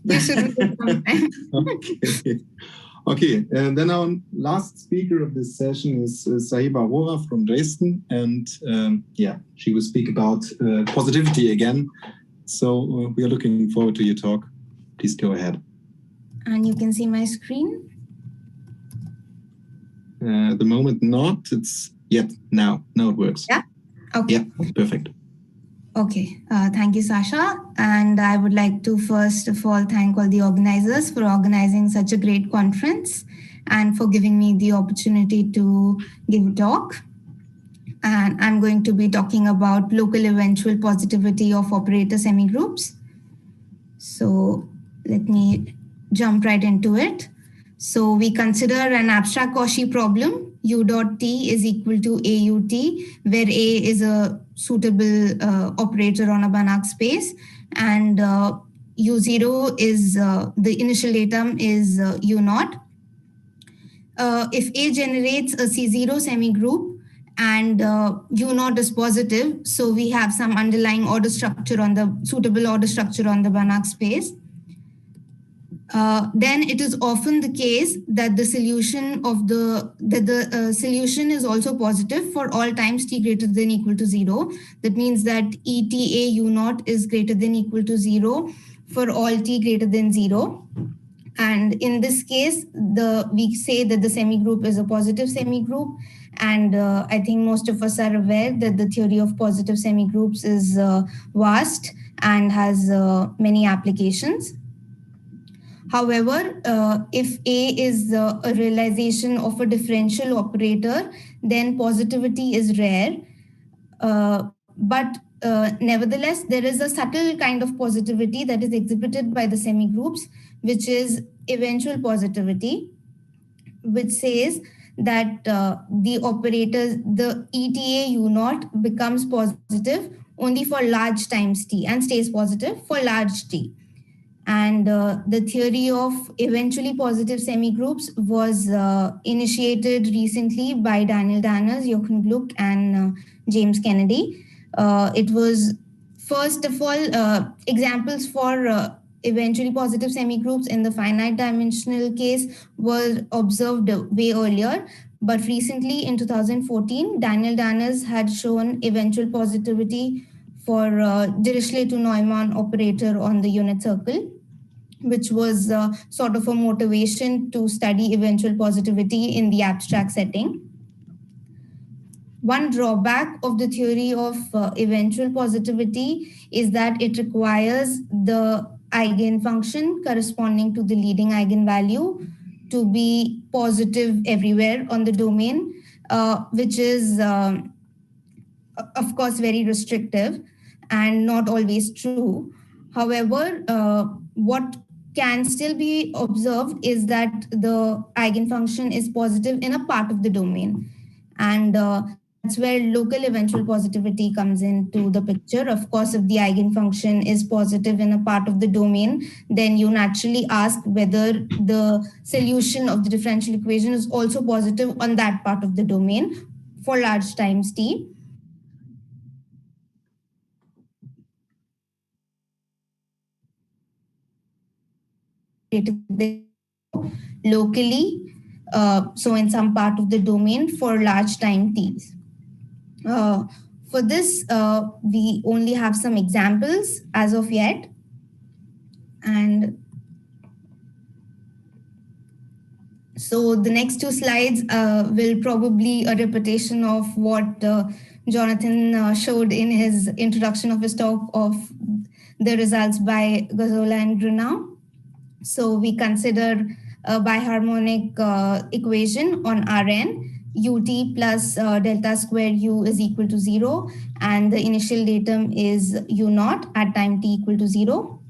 You should be good sometime. Okay. Okay, and then our last speaker of this session is Sahiba Aurora from Dresden, and yeah, she will speak about positivity again. So we are looking forward to your talk. Please go ahead. And you can see my screen? At the moment not, it's yet now. Now it works. Yeah? Okay. Yeah, perfect. Okay, thank you, Sasha. And I would like to first of all thank all the organizers for organizing such a great conference and for giving me the opportunity to give a talk. And I'm going to be talking about local eventual positivity of operator semigroups. So let me jump right into it. So we consider an abstract Cauchy problem, u dot t is equal to aut, where a is a suitable operator on a Banach space, and u0 is the initial datum is u naught. If A generates a C0 semigroup and U naught is positive, so we have some underlying order structure on the suitable order structure on the Banach space. Then it is often the case that the solution of the solution is also positive for all times t greater than equal to 0. That means that ETA U naught is greater than equal to 0 for all t greater than 0. And in this case, we say that the semigroup is a positive semigroup. And I think most of us are aware that the theory of positive semigroups is vast and has many applications. However, if A is a realization of a differential operator, then positivity is rare. But nevertheless, there is a subtle kind of positivity that is exhibited by the semigroups, which is eventual positivity, which says that the operators, the ETA U naught becomes positive only for large times t and stays positive for large t. And the theory of eventually positive semigroups was initiated recently by Daniel Danners, Jochen Gluck, and James Kennedy. It was, first of all, examples for eventually positive semigroups in the finite dimensional case were observed way earlier. But recently, in 2014, Daniel Danners had shown eventual positivity for Dirichlet to Neumann operator on the unit circle, which was sort of a motivation to study eventual positivity in the abstract setting. One drawback of the theory of eventual positivity is that it requires the eigenfunction corresponding to the leading eigenvalue to be positive everywhere on the domain, which is, of course, very restrictive and not always true. However, what can still be observed is that the eigenfunction is positive in a part of the domain. And that's where local eventual positivity comes into the picture. Of course, if the eigenfunction is positive in a part of the domain, then you naturally ask whether the solution of the differential equation is also positive on that part of the domain for large times t. Locally, so in some part of the domain for large time t's. For this, we only have some examples as of yet. And so the next two slides will probably a repetition of what Jonathan showed in his introduction of his talk of the results by Gazzola and Grunau. So we consider a biharmonic equation on Rn, ut plus delta square u is equal to 0, and the initial datum is u naught at time t equal to 0.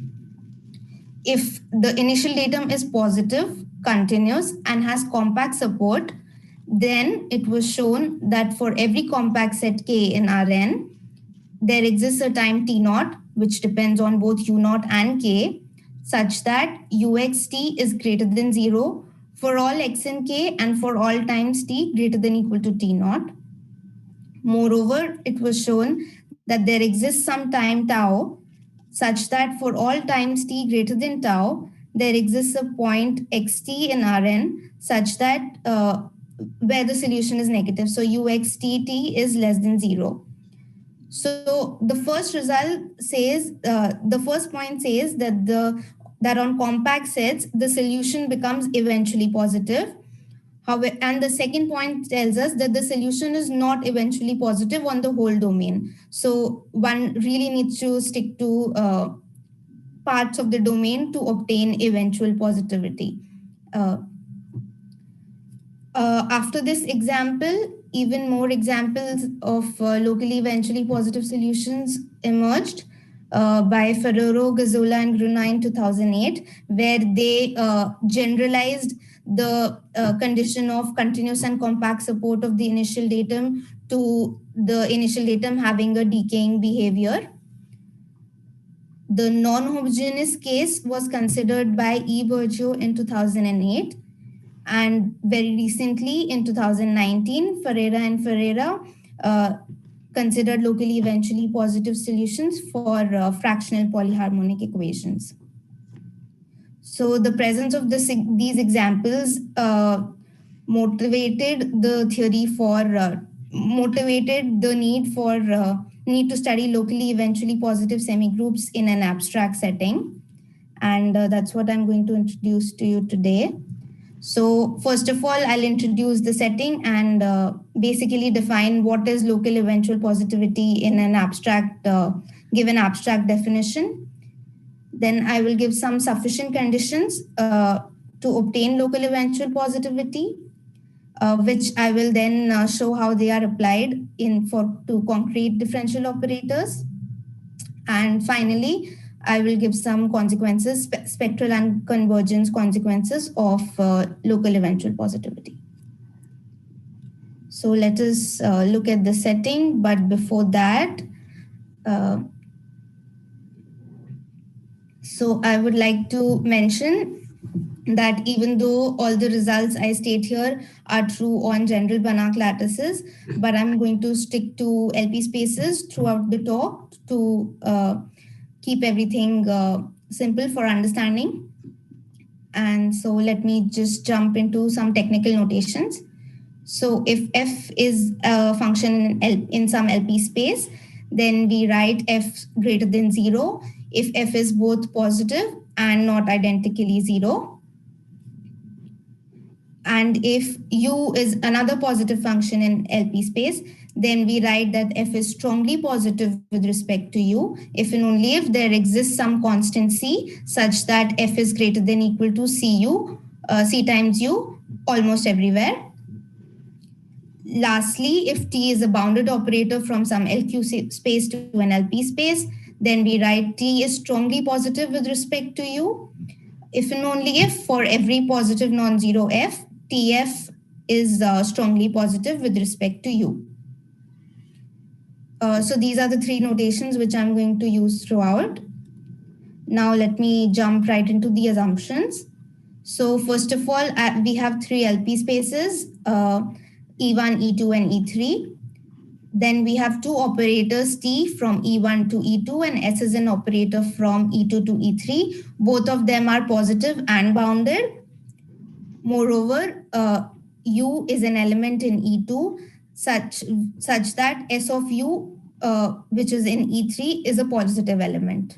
If the initial datum is positive, continuous, and has compact support, then it was shown that for every compact set k in Rn, there exists a time t naught, which depends on both u naught and k, such that uxt is greater than 0 for all x in k and for all times t greater than equal to t naught. Moreover, it was shown that there exists some time tau such that for all times t greater than tau, there exists a point xt in Rn such that where the solution is negative. So uxtt is less than 0. So the first result says, the first point says that on compact sets, the solution becomes eventually positive. However, and the second point tells us that the solution is not eventually positive on the whole domain. So one really needs to stick to parts of the domain to obtain eventual positivity. After this example, even more examples of locally eventually positive solutions emerged by Ferrero, Gazzola, and Gruna in 2008, where they generalized the condition of continuous and compact support of the initial datum to the initial datum having a decaying behavior. The non-homogeneous case was considered by E. Burgio in 2008. And very recently, in 2019, Ferreira and Ferreira considered locally eventually positive solutions for fractional polyharmonic equations. So the presence of these examples motivated the theory for, motivated the need to study locally eventually positive semigroups in an abstract setting. And that's what I'm going to introduce to you today. So first of all, I'll introduce the setting and basically define what is local eventual positivity in an abstract, given abstract definition. Then I will give some sufficient conditions to obtain local eventual positivity, which I will then show how they are applied to concrete differential operators. And finally, I will give some consequences, spectral and convergence consequences of local eventual positivity. So let us look at the setting, but before that, so I would like to mention that even though all the results I state here are true on general Banach lattices, but I'm going to stick to LP spaces throughout the talk to keep everything simple for understanding. And so let me just jump into some technical notations. So if f is a function in some LP space, then we write f greater than 0 if f is both positive and not identically 0. And if u is another positive function in LP space, then we write that f is strongly positive with respect to u if and only if there exists some constant c such that f is greater than equal to c times u almost everywhere. Lastly, if T is a bounded operator from some LQ space to an LP space, then we write T is strongly positive with respect to U. If and only if for every positive non-zero F, TF is strongly positive with respect to U. So these are the three notations which I'm going to use throughout. Now let me jump right into the assumptions. So first of all, we have three LP spaces, E1, E2, and E3. Then we have two operators T from E1 to E2 and S is an operator from E2 to E3. Both of them are positive and bounded. Moreover, U is an element in E2 such that S of U, which is in E3, is a positive element.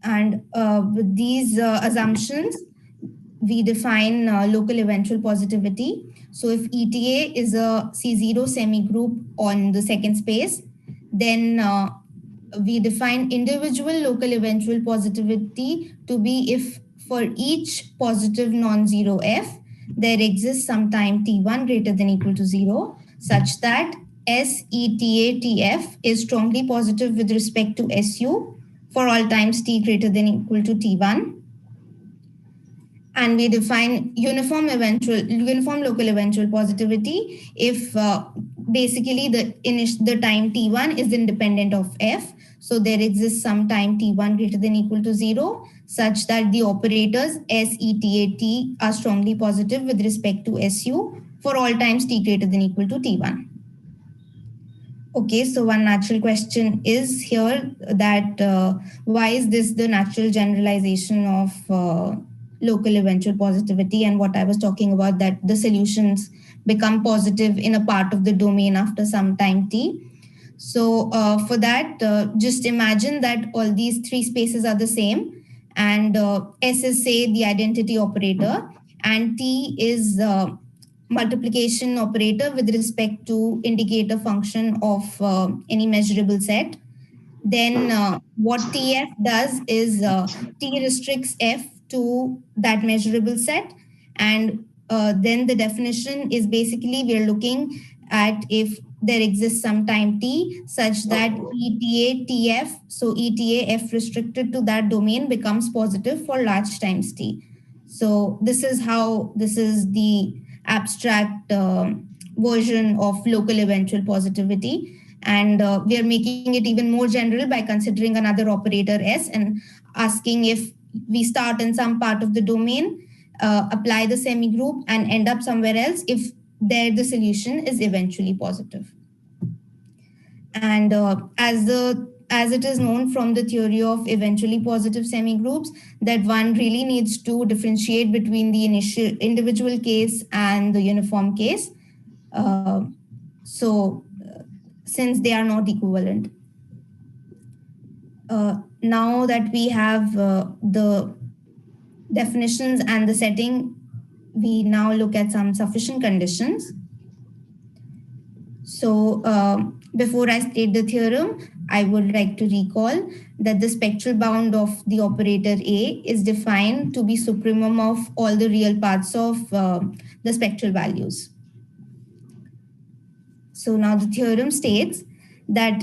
And with these assumptions, we define local eventual positivity. So if ETA is a C0 semigroup on the second space, then we define individual local eventual positivity to be if for each positive non-zero F, there exists some time T1 greater than equal to 0, such that SETA-TF is strongly positive with respect to SU for all times T greater than equal to T1. And we define uniform local eventual positivity if basically the time T1 is independent of F. So there exists some time T1 greater than equal to 0 such that the operators SETA-T are strongly positive with respect to SU for all times T greater than equal to T1. Okay, so one natural question is here that why is this the natural generalization of local eventual positivity, and what I was talking about, that the solutions become positive in a part of the domain after some time t. So for that, just imagine that all these three spaces are the same, and S is, say, the identity operator, and T is multiplication operator with respect to indicate a function of any measurable set. Then what TF does is T restricts F to that measurable set, and then the definition is basically we're looking at if there exists some time t such that ETA TF, so ETA F restricted to that domain, becomes positive for large times t. So this is the abstract version of local eventual positivity. And we are making it even more general by considering another operator S and asking if we start in some part of the domain, apply the semi-group, and end up somewhere else, if there the solution is eventually positive. And as it is known from the theory of eventually positive semi-groups, that one really needs to differentiate between the initial individual case and the uniform case. So since they are not equivalent. Now that we have the definitions and the setting, we now look at some sufficient conditions. So before I state the theorem, I would like to recall that the spectral bound of the operator A is defined to be supremum of all the real parts of the spectral values. So now the theorem states that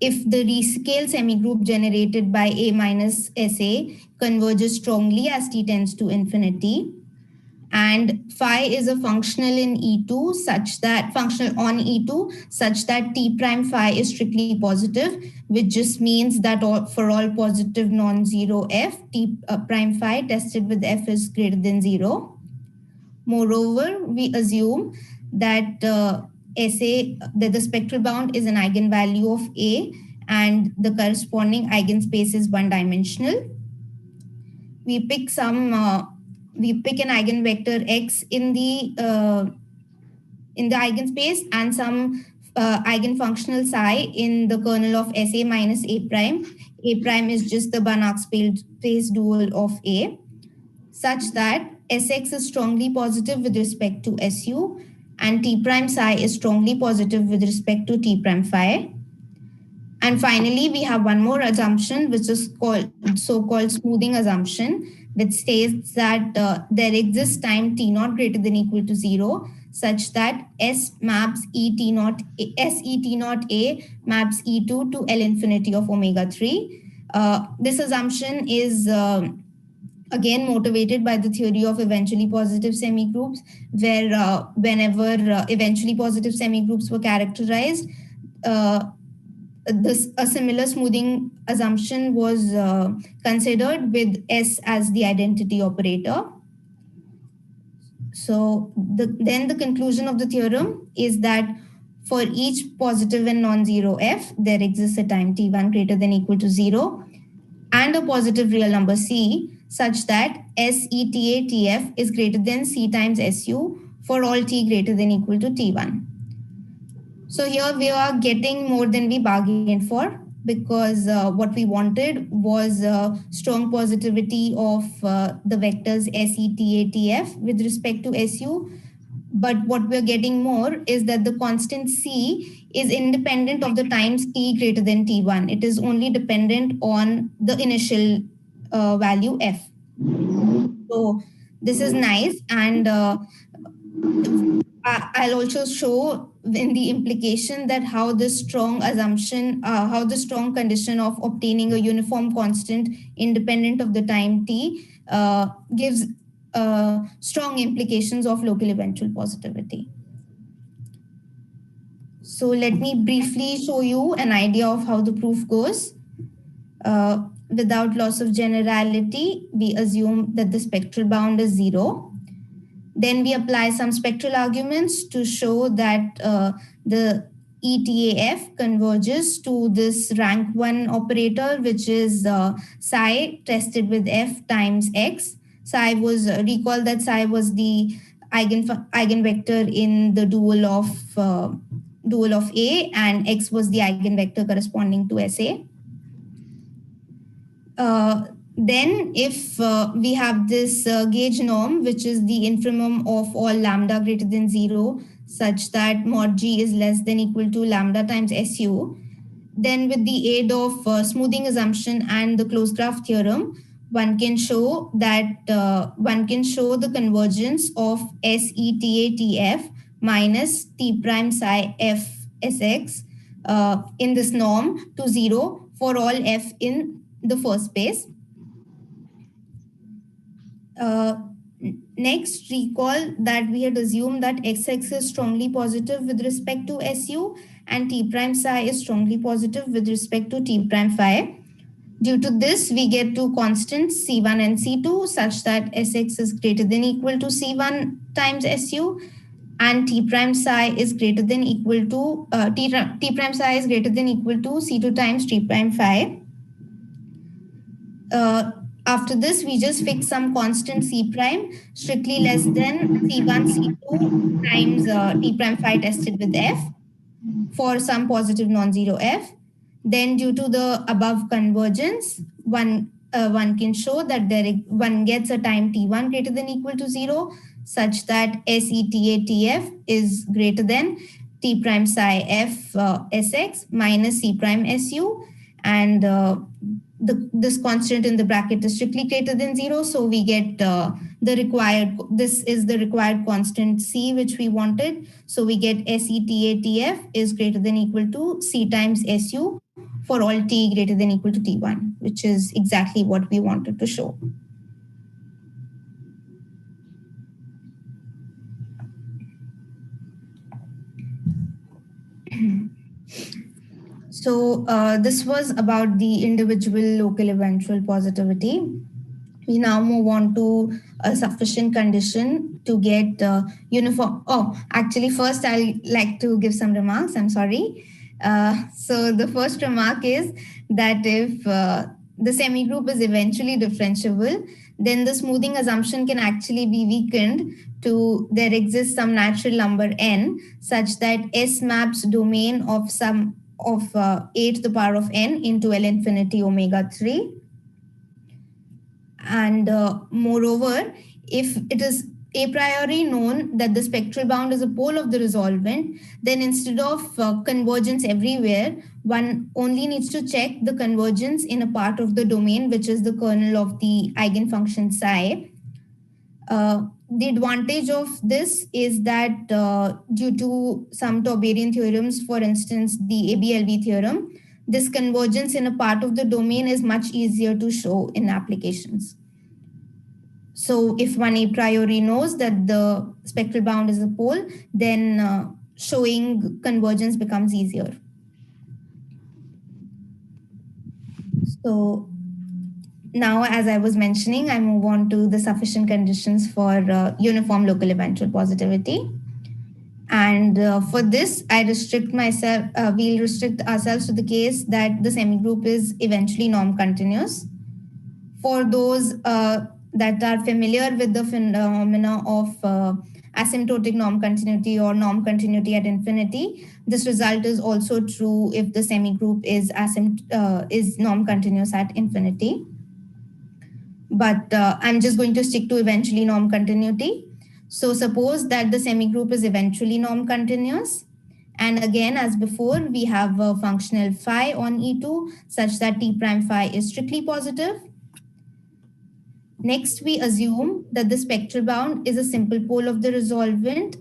if the rescale semigroup generated by A minus SA converges strongly as t tends to infinity, and phi is a functional in E2 such that functional on E2 such that t prime phi is strictly positive, which just means that for all positive non-zero f, t prime phi tested with f is greater than 0. Moreover, we assume that that the spectral bound is an eigenvalue of A and the corresponding eigenspace is one-dimensional. We pick an eigenvector x in the eigenspace and some eigenfunctional psi in the kernel of SA minus A prime. A prime is just the Banach space dual of A, such that Sx is strongly positive with respect to Su, and T prime psi is strongly positive with respect to T prime phi. And finally, we have one more assumption, which is called so-called smoothing assumption, which states that there exists time t naught greater than equal to 0, such that S maps S E T naught A maps E2 to L infinity of omega 3. This assumption is again motivated by the theory of eventually positive semigroups, where whenever eventually positive semigroups were characterized, a similar smoothing assumption was considered with S as the identity operator. So then the conclusion of the theorem is that for each positive and non-zero f, there exists a time t1 greater than equal to 0 and a positive real number c, such that SETA TF is greater than C times SU for all t greater than equal to T1. So here we are getting more than we bargained for, because what we wanted was strong positivity of the vectors SETA TF with respect to SU. But what we're getting more is that the constant C is independent of the times t greater than T1. It is only dependent on the initial value F. So this is nice. And I'll also show in the implication that how this strong assumption, how the strong condition of obtaining a uniform constant independent of the time t gives strong implications of local eventual positivity. So let me briefly show you an idea of how the proof goes. Without loss of generality, we assume that the spectral bound is 0. Then we apply some spectral arguments to show that the ETAF converges to this rank 1 operator, which is psi tested with F times X. Psi was, recall that psi was the eigenvector in the dual of A, and X was the eigenvector corresponding to SA. Then if we have this gauge norm, which is the infimum of all lambda greater than 0, such that mod G is less than equal to lambda times SU, then with the aid of smoothing assumption and the closed graph theorem, one can show that the convergence of SETATF minus T prime psi F Sx in this norm to 0 for all F in the first space. Next, recall that we had assumed that Xx is strongly positive with respect to SU and T prime psi is strongly positive with respect to T prime phi. Due to this, we get two constants C1 and C2 such that Sx is greater than equal to C1 times Su and T prime psi is greater than equal to T prime psi is greater than equal to C2 times T prime phi. After this, we just fix some constant C prime strictly less than C1, C2 times T prime phi tested with F for some positive non-zero F. Then due to the above convergence, one can show that one gets a time T1 greater than equal to 0 such that SETATF is greater than T prime psi F Sx minus C prime Su, and this constant in the bracket is strictly greater than 0, so we get this is the required constant C which we wanted, so we get SETATF is greater than equal to C times Su for all T greater than equal to T1, which is exactly what we wanted to show. So this was about the individual local eventual positivity. We now move on to a sufficient condition to get uniform. Oh, actually, first I'd like to give some remarks. I'm sorry. So the first remark is that if the semigroup is eventually differentiable, then the smoothing assumption can actually be weakened to there exists some natural number n such that S maps domain of some of a to the power of n into L infinity omega 3. And moreover, if it is a priori known that the spectral bound is a pole of the resolvent, then instead of convergence everywhere, one only needs to check the convergence in a part of the domain, which is the kernel of the eigenfunction psi. The advantage of this is that due to some Tauberian theorems, for instance, the ABLV theorem, this convergence in a part of the domain is much easier to show in applications. So if one a priori knows that the spectral bound is a pole, then showing convergence becomes easier. So now, as I was mentioning, I move on to the sufficient conditions for uniform local eventual positivity. And for this, I restrict myself, we'll restrict ourselves to the case that the semigroup is eventually norm continuous. For those that are familiar with the phenomena of asymptotic norm continuity or norm continuity at infinity, this result is also true if the semigroup is norm continuous at infinity. But I'm just going to stick to eventually norm continuity. So suppose that the semigroup is eventually norm continuous. And again, as before, we have a functional phi on E2 such that T prime phi is strictly positive. Next, we assume that the spectral bound is a simple pole of the resolvent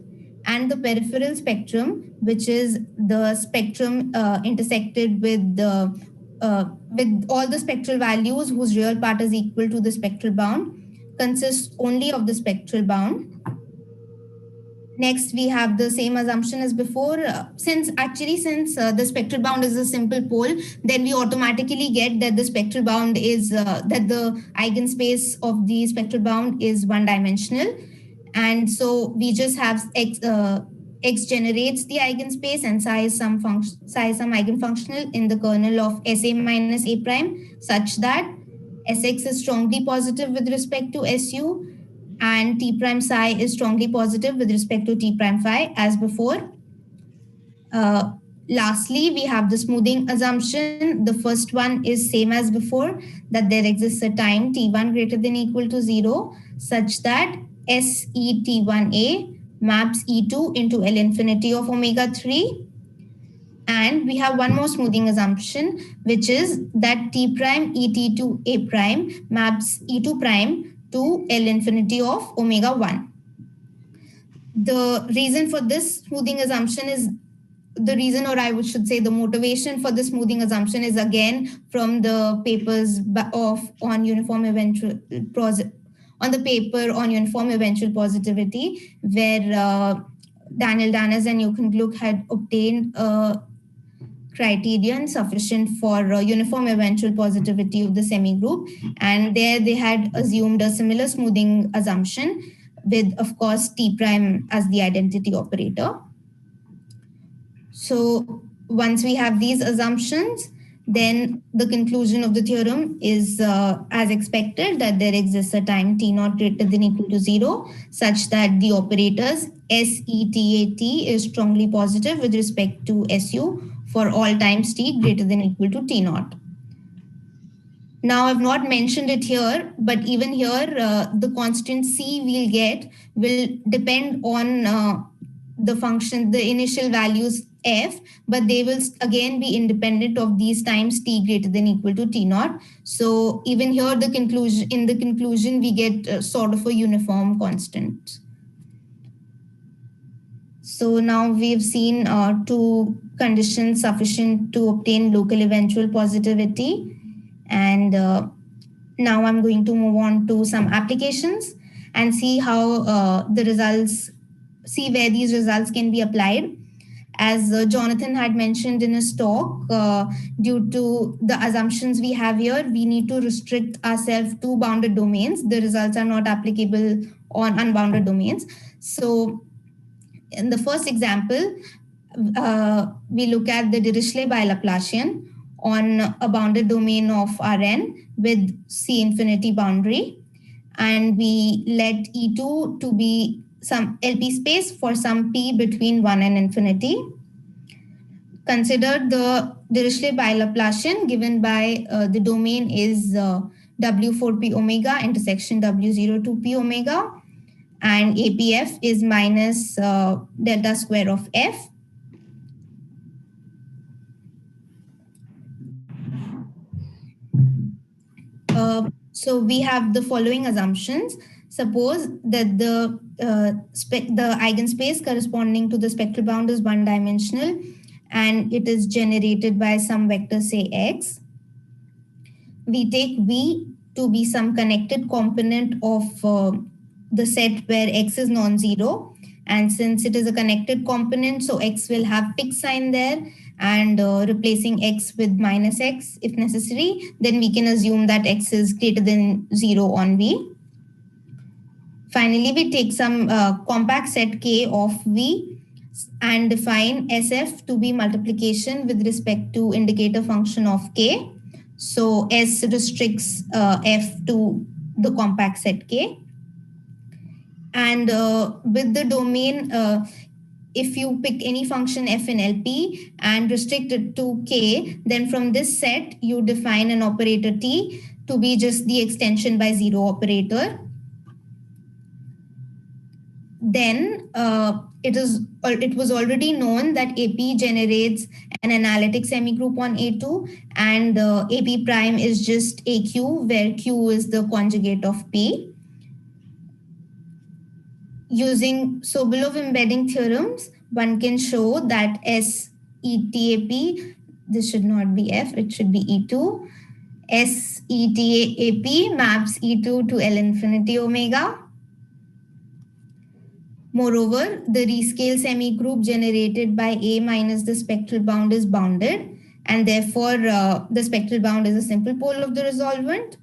and the peripheral spectrum, which is the spectrum intersected with all the spectral values whose real part is equal to the spectral bound, consists only of the spectral bound. Next, we have the same assumption as before. Since the spectral bound is a simple pole, then we automatically get that the spectral bound is, that the eigenspace of the spectral bound is one-dimensional. And so we just have X generates the eigenspace and psi is some eigenfunctional in the kernel of SA minus A prime, such that Sx is strongly positive with respect to Su, and T prime psi is strongly positive with respect to T prime phi as before. Lastly, we have the smoothing assumption. The first one is same as before, that there exists a time t1 greater than equal to 0, such that SET1A maps E2 into L infinity of omega 3. And we have one more smoothing assumption, which is that T prime ET2 A prime maps E2 prime to L infinity of omega 1. The reason for this smoothing assumption is the reason, or I should say the motivation for the smoothing assumption is again from the papers on uniform eventual on the paper on uniform eventual positivity, where Daniel Danes and Jochen Gluck had obtained a criterion sufficient for uniform eventual positivity of the semigroup, and there they had assumed a similar smoothing assumption with, of course, T prime as the identity operator. So once we have these assumptions, then the conclusion of the theorem is as expected, that there exists a time t0 greater than equal to 0, such that the operators SETAT is strongly positive with respect to SU for all times t greater than equal to t0. Now, I've not mentioned it here, but even here, the constant C we'll get will depend on the function, the initial values f, but they will again be independent of these times t greater than equal to t0. So even here, in the conclusion, we get sort of a uniform constant. So now we've seen two conditions sufficient to obtain local eventual positivity. And now I'm going to move on to some applications and see how see where these results can be applied. As Jonathan had mentioned in his talk, due to the assumptions we have here, we need to restrict ourselves to bounded domains. The results are not applicable on unbounded domains. So in the first example, we look at the Dirichlet bilaplacian on a bounded domain of Rn with C infinity boundary. And we let E2 to be some LP space for some P between 1 and infinity. Consider the Dirichlet bilaplacian given by the domain is W4P omega intersection W02P omega, and APF is minus delta square of F. So we have the following assumptions. Suppose that the eigenspace corresponding to the spectral bound is one-dimensional and it is generated by some vector, say x. We take V to be some connected component of the set where x is non-zero. And since it is a connected component, so x will have fixed sign there, and replacing x with minus x if necessary, then we can assume that x is greater than 0 on V. Finally, we take some compact set K of V and define SF to be multiplication with respect to indicator function of K. So S restricts F to the compact set K. And with the domain, if you pick any function f in LP and restrict it to K, then from this set, you define an operator T to be just the extension by 0 operator. Then it was already known that AP generates an analytic semigroup on A2, and AP prime is just AQ, where Q is the conjugate of P. Using Sobolev embedding theorems, one can show that SETAP, this should not be F, it should be E2. SETAP maps E2 to L infinity omega. Moreover, the rescale semigroup generated by A minus the spectral bound is bounded, and therefore the spectral bound is a simple pole of the resolvent.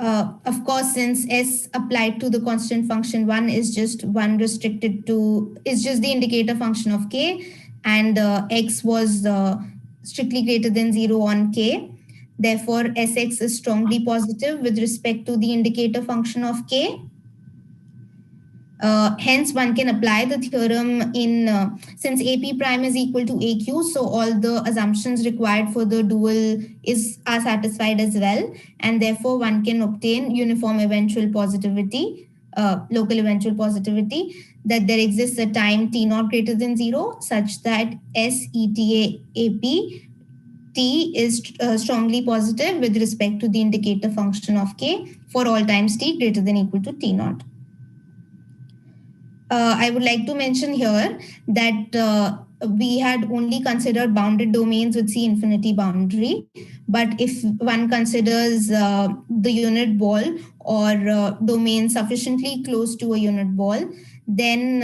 Of course, since S applied to the constant function 1 is just the indicator function of K, and X was strictly greater than 0 on K. Therefore, Sx is strongly positive with respect to the indicator function of K. Hence, one can apply the theorem since AP prime is equal to AQ, so all the assumptions required for the dual are satisfied as well, and therefore one can obtain uniform eventual positivity, local eventual positivity, that there exists a time t0 greater than 0 such that S ETA AP T is strongly positive with respect to the indicator function of K for all times t greater than equal to t0. I would like to mention here that we had only considered bounded domains with C infinity boundary. But if one considers the unit ball or domain sufficiently close to a unit ball, then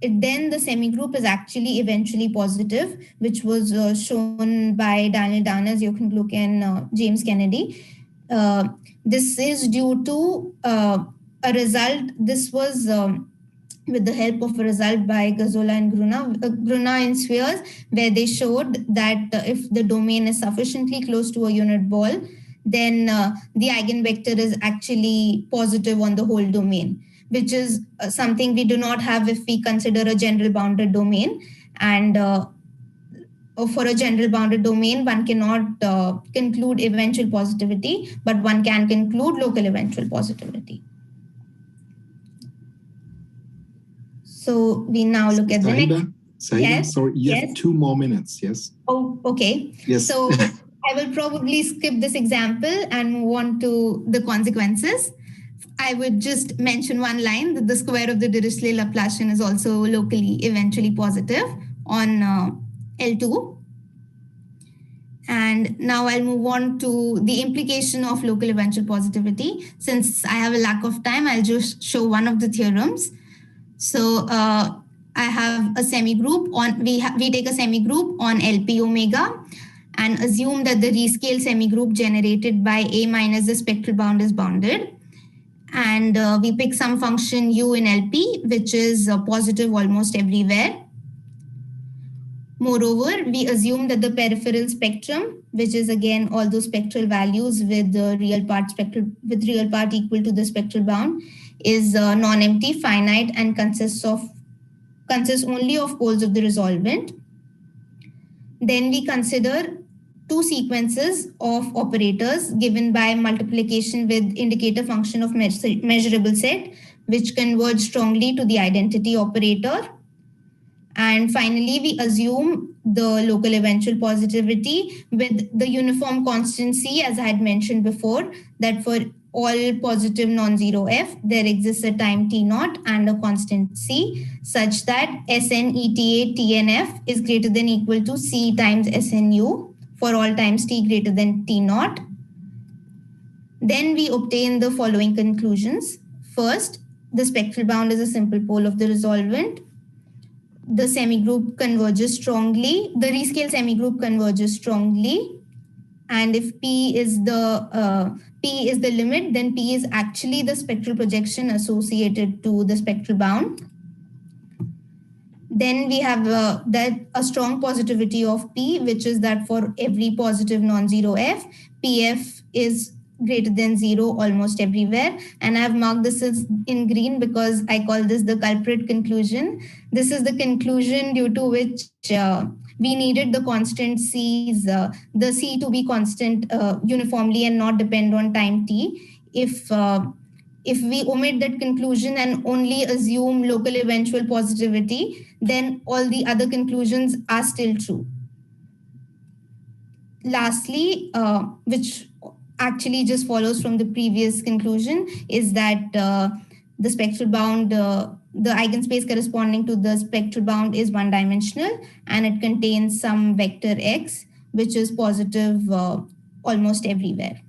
the semigroup is actually eventually positive, which was shown by Daniel Darners, Jochen Gluck, and James Kennedy. This is due to a result. This was with the help of a result by Gazzola and Gruna in spheres, where they showed that if the domain is sufficiently close to a unit ball, then the eigenvector is actually positive on the whole domain, which is something we do not have if we consider a general bounded domain. And for a general bounded domain, one cannot conclude eventual positivity, but one can conclude local eventual positivity. So we now look at the next. Sahiba, yes? Sorry, you have 2 more minutes, yes? Oh, okay. Yes. So I will probably skip this example and move on to the consequences. I would just mention one line that the square of the Dirichlet Laplacian is also locally eventually positive on L2. And now I'll move on to the implication of local eventual positivity. Since I have a lack of time, I'll just show one of the theorems. So I have a semigroup on, we take a semigroup on LP omega and assume that the rescale semigroup generated by A minus the spectral bound is bounded. And we pick some function U in LP, which is positive almost everywhere. Moreover, we assume that the peripheral spectrum, which is again all those spectral values with the real part equal to the spectral bound, is non-empty, finite, and consists only of poles of the resolvent. Then we consider 2 sequences of operators given by multiplication with indicator function of measurable set, which converge strongly to the identity operator. And finally, we assume the local eventual positivity with the uniform constant C, as I had mentioned before, that for all positive non-zero f, there exists a time t0 and a constant C, such that Sn eta Tnf is greater than equal to C times Snu for all times t greater than t0. Then we obtain the following conclusions. First, the spectral bound is a simple pole of the resolvent. The semigroup converges strongly. The rescale semigroup converges strongly. And if P is the limit, then P is actually the spectral projection associated to the spectral bound. Then we have a strong positivity of P, which is that for every positive non-zero f, Pf is greater than 0 almost everywhere. And I've marked this as in green because I call this the culprit conclusion. This is the conclusion due to which we needed the constant C's, the C to be constant uniformly and not depend on time t. If we omit that conclusion and only assume local eventual positivity, then all the other conclusions are still true. Lastly, which actually just follows from the previous conclusion, is that the spectral bound, the eigenspace corresponding to the spectral bound is one-dimensional and it contains some vector x, which is positive almost everywhere.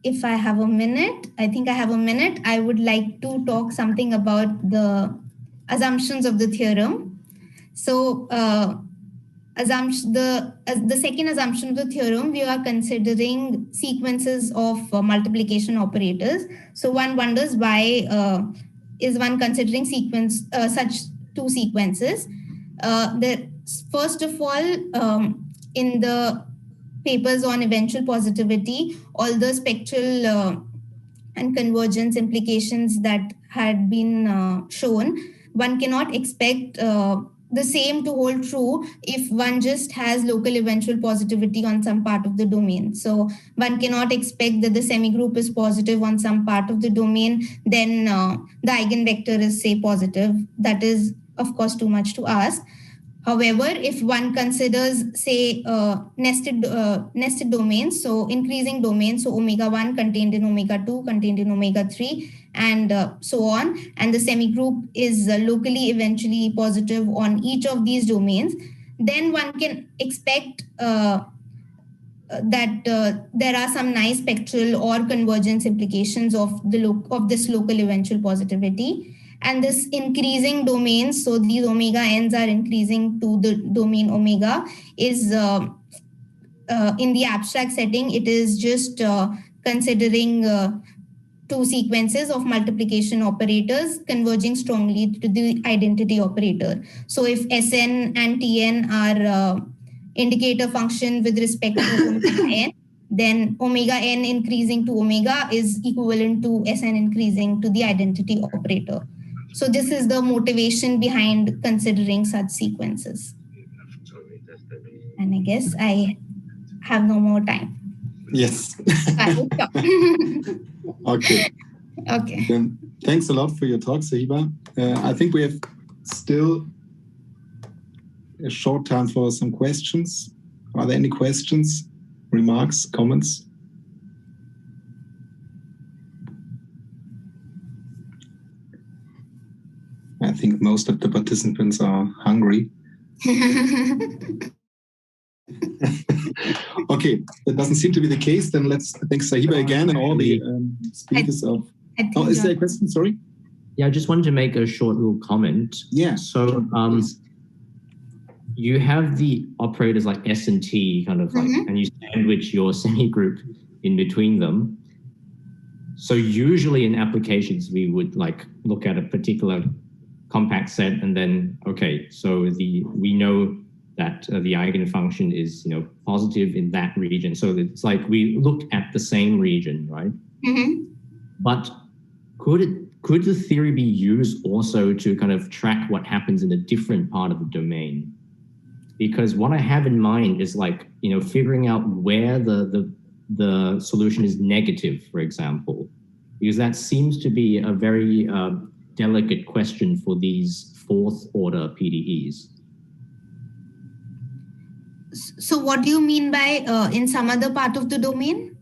If I have a minute, I think I have a minute, I would like to talk something about the assumptions of the theorem. So the second assumption of the theorem, we are considering sequences of multiplication operators. So one wonders why is one considering such two sequences. First of all, in the papers on eventual positivity, all the spectral and convergence implications that had been shown, one cannot expect the same to hold true if one just has local eventual positivity on some part of the domain. So one cannot expect that the semigroup is positive on some part of the domain, then the eigenvector is, say, positive. That is, of course, too much to ask. However, if one considers, say, nested domains, so increasing domains, so omega 1 contained in omega 2, contained in omega 3, and so on, and the semigroup is locally eventually positive on each of these domains, then one can expect that there are some nice spectral or convergence implications of this local eventual positivity. And this increasing domains, so these omega n's are increasing to the domain omega, is in the abstract setting, it is just considering two sequences of multiplication operators converging strongly to the identity operator. So if Sn and Tn are indicator function with respect to omega n, then omega n increasing to omega is equivalent to Sn increasing to the identity operator. So this is the motivation behind considering such sequences. And I guess I have no more time. Yes. Okay. Okay. Then thanks a lot for your talk, Sahiba. I think we have still a short time for some questions. Are there any questions, remarks, comments? I think most of the participants are hungry. Okay, that doesn't seem to be the case. Then let's thank Sahiba again and all the speakers of. Oh, is there a question? Sorry. Yeah, I just wanted to make a short little comment. Yeah. So you have the operators like S and T, kind of like, and you sandwich your semigroup in between them. So usually in applications, we would like look at a particular compact set, and then okay, so we know that the eigenfunction is positive in that region. So it's like we look at the same region, right? But could the theory be used also to kind of track what happens in a different part of the domain? Because what I have in mind is like figuring out where the solution is negative, for example, because that seems to be a very delicate question for these fourth order PDEs. So what do you mean by in some other part of the domain?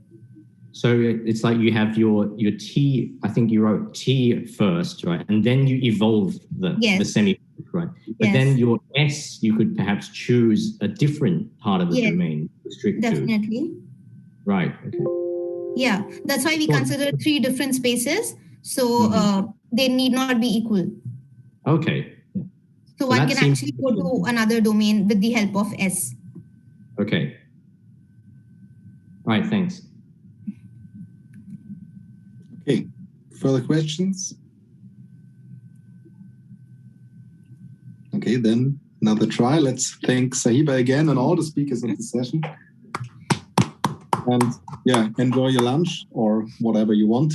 So it's like you have your T, I think you wrote T first, right? And then you evolve the semigroup, right? But then your S, you could perhaps choose a different part of the domain. Definitely. Right, okay. Yeah, that's why we consider three different spaces. So they need not be equal. Okay. So one can actually go to another domain with the help of S. Okay. All right, thanks. Okay, further questions? Okay, then another try. Let's thank Sahiba again and all the speakers of the session. And yeah, enjoy your lunch or whatever you want.